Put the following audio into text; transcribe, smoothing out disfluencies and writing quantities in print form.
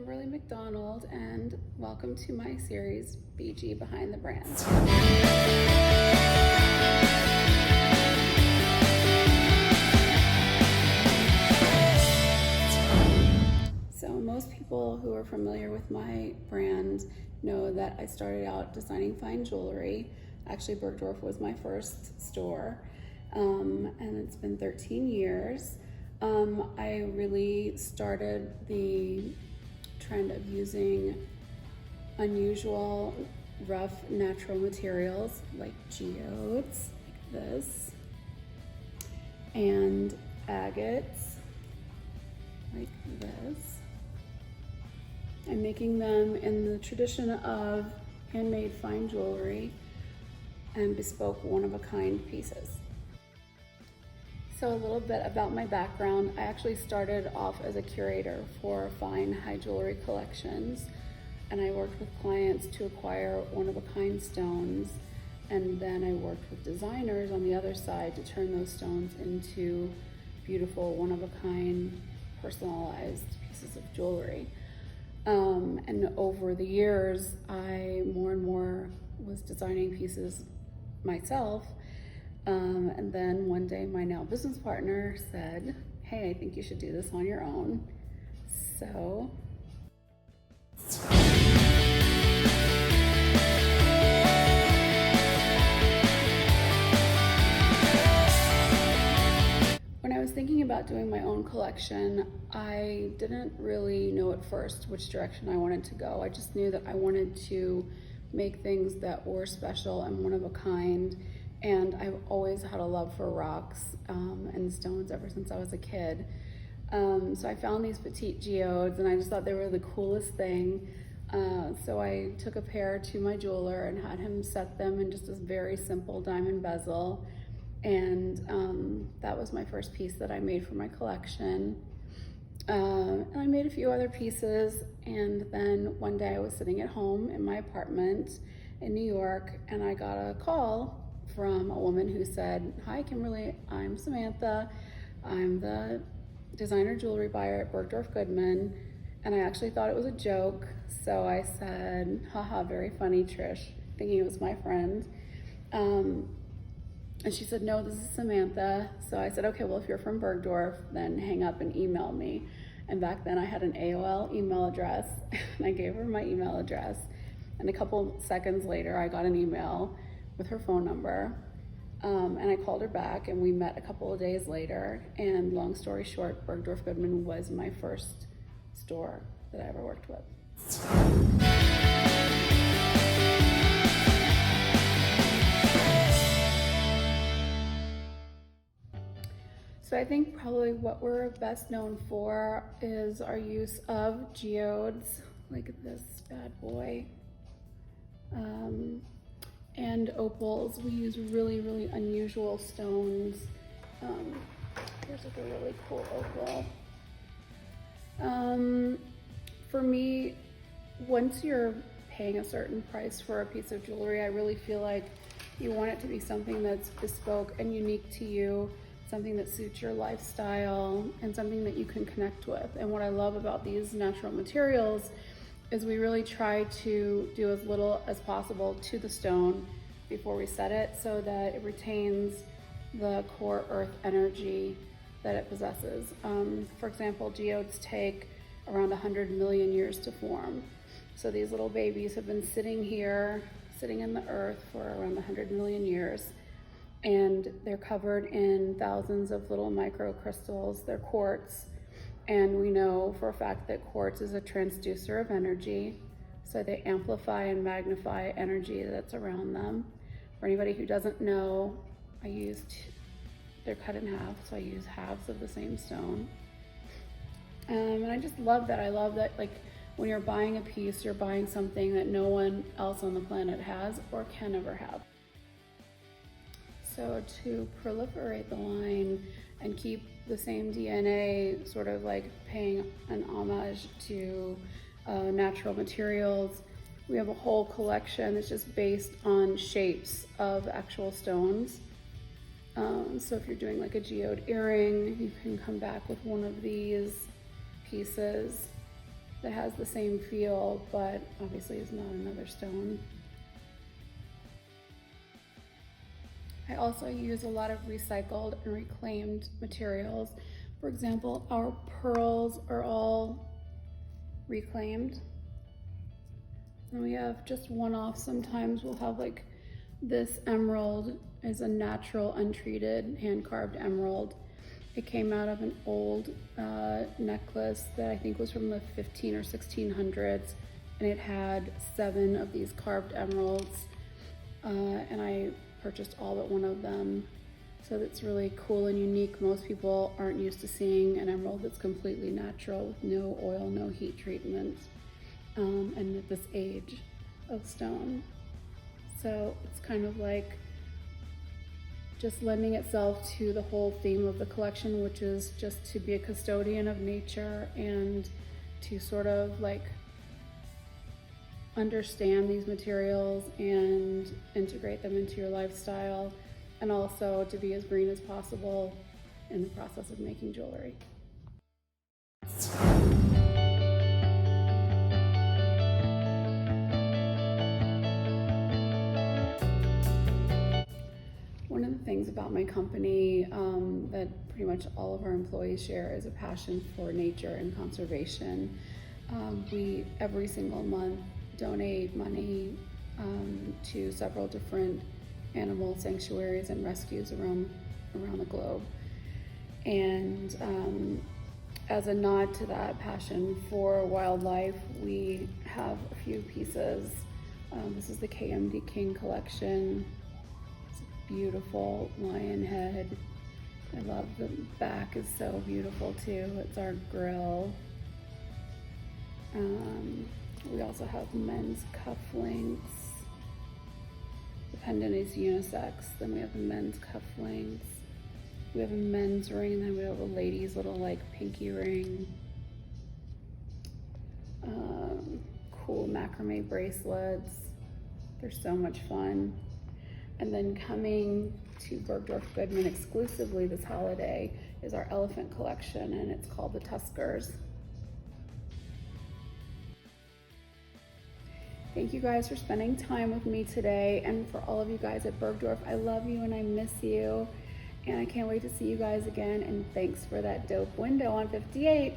Kimberly McDonald, and welcome to my series, BG Behind the Brand. So most people who are familiar with my brand know that I started out designing fine jewelry. Actually, Bergdorf was my first store, and it's been 13 years. I really started the trend of using unusual, rough, natural materials like geodes, like this, and agates, like this. I'm making them in the tradition of handmade fine jewelry and bespoke one-of-a-kind pieces. So a little bit about my background. I actually started off as a curator for fine high jewelry collections, and I worked with clients to acquire one-of-a-kind stones, and then I worked with designers on the other side to turn those stones into beautiful one-of-a-kind personalized pieces of jewelry. And over the years, I more and more was designing pieces myself. And then one day my now business partner said, hey, I think you should do this on your own. So when I was thinking about doing my own collection, I didn't really know at first which direction I wanted to go. I just knew that I wanted to make things that were special and one of a kind. And I've always had a love for rocks and stones ever since I was a kid. So I found these petite geodes and I just thought they were the coolest thing. So I took a pair to my jeweler and had him set them in just this very simple diamond bezel. And that was my first piece that I made for my collection. And I made a few other pieces. And then one day I was sitting at home in my apartment in New York and I got a call from a woman who said, hi Kimberly, I'm Samantha. I'm the designer jewelry buyer at Bergdorf Goodman. And I actually thought it was a joke. So I said, haha, very funny, Trish, thinking it was my friend. And she said, no, this is Samantha. So I said, okay, well, if you're from Bergdorf, then hang up and email me. And back then I had an AOL email address and I gave her my email address. And a couple seconds later, I got an email with her phone number, and I called her back and we met a couple of days later, and long story short, Bergdorf Goodman was my first store that I ever worked with. So I think probably what we're best known for is our use of geodes, like this bad boy. And opals. We use really, really unusual stones. Here's like a really cool opal. For me, once you're paying a certain price for a piece of jewelry, I really feel like you want it to be something that's bespoke and unique to you, something that suits your lifestyle, and something that you can connect with. And what I love about these natural materials is we really try to do as little as possible to the stone before we set it so that it retains the core earth energy that it possesses. For example, geodes take around 100 million years to form. So these little babies have been sitting here, sitting in the earth for around 100 million years. And they're covered in thousands of little microcrystals. They're quartz. And we know for a fact that quartz is a transducer of energy. So they amplify and magnify energy that's around them. For anybody who doesn't know, they're cut in half, so I use halves of the same stone. And I just love that. I love that, like, when you're buying a piece, you're buying something that no one else on the planet has or can ever have. So to proliferate the line and keep the same DNA, sort of like paying an homage to natural materials, we have a whole collection that's just based on shapes of actual stones. So if you're doing like a geode earring, you can come back with one of these pieces. that has the same feel, but obviously is not another stone. I also use a lot of recycled and reclaimed materials. For example, our pearls are all reclaimed. And we have just one-off. Sometimes we'll have like this emerald is a natural, untreated, hand-carved emerald. It came out of an old necklace that I think was from the 15 or 1600s, and it had 7 of these carved emeralds, and I purchased all but one of them. So that's really cool and unique. Most people aren't used to seeing an emerald that's completely natural with no oil, no heat treatment, and at this age of stone. So it's kind of like just lending itself to the whole theme of the collection, which is just to be a custodian of nature and to sort of like understand these materials and integrate them into your lifestyle, and also to be as green as possible in the process of making jewelry. One of the things about my company that pretty much all of our employees share is a passion for nature and conservation. We, every single month, donate money to several different animal sanctuaries and rescues around the globe. And as a nod to that passion for wildlife, we have a few pieces. This is the KMD King collection. Beautiful lion head. I love the back, is so beautiful too. It's our grill. We also have men's cufflinks. The pendant is unisex. Then we have the men's cufflinks. We have a men's ring, and then we have a lady's little like pinky ring. Cool macrame bracelets. They're so much fun. And then coming to Bergdorf Goodman exclusively this holiday is our elephant collection, and it's called the Tuskers. Thank you guys for spending time with me today, and for all of you guys at Bergdorf, I love you and I miss you, and I can't wait to see you guys again, and thanks for that dope window on 58.